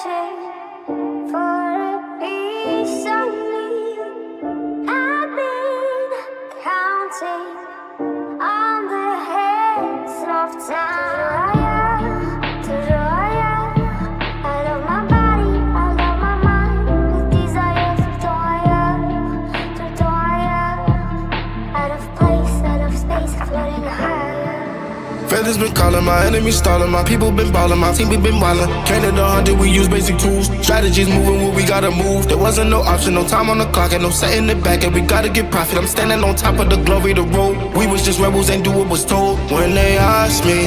searching for a piece of me. I've been counting on the hands of time. I love my body, I love my mind, with desires of out of place, out of space, floating higher. Feathers been calling, my enemies stalling, my people been ballin', my team we been wildin'. Can't 100, we use basic tools. Strategies moving where we gotta move. There wasn't no option, no time on the clock, and no setting it back, and we gotta get profit. I'm standing on top of the glory, the road. We was just rebels, ain't do what was told. When they asked me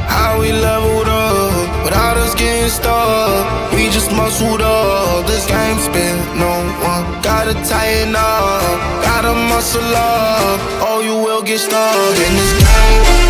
how we leveled up, without us getting stuck, we just muscled up. This game spin, no one gotta tighten up, gotta muscle up, or you will get stuck in this game.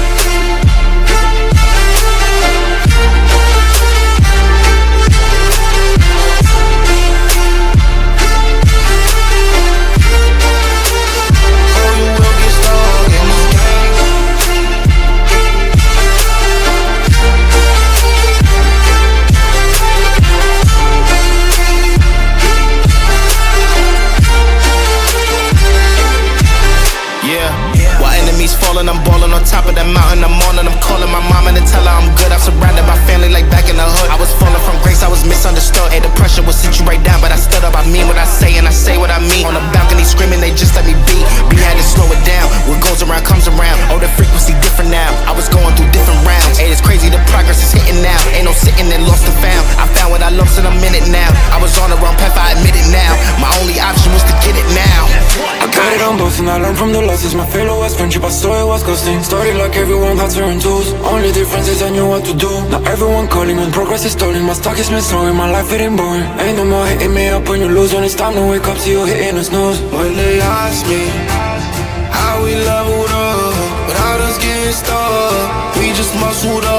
I'm ballin' on top of that mountain, I'm on and I'm calling my mama to tell her I'm good. I'm surrounded by family like back in the hood. I was falling from grace, I was misunderstood. Hey, the pressure will sit you right down, but I stood up, I mean what I say and I say what I mean. On the balcony screaming, they just let me be. We had to slow it down, what goes around comes around. Oh, the frequency different now, I was going through different rounds. Hey, it's crazy, the progress is hitting now. Ain't no sitting and lost and found. I found what I lost in a minute now. I was on the wrong path, I admit it now. My only option was to get it now. I got it on both and I learned from the losses. My failure was friendship, I saw it was ghosting. Started like everyone had certain tools. Only difference is I knew what to do. Now everyone calling when progress is stolen. My stock is slowing, my life it ain't boring. Ain't no more hitting me up when you lose. When it's time to wake up, see you hitting a snooze. When they ask me how we leveled up, without us getting stuck, we just muscled up.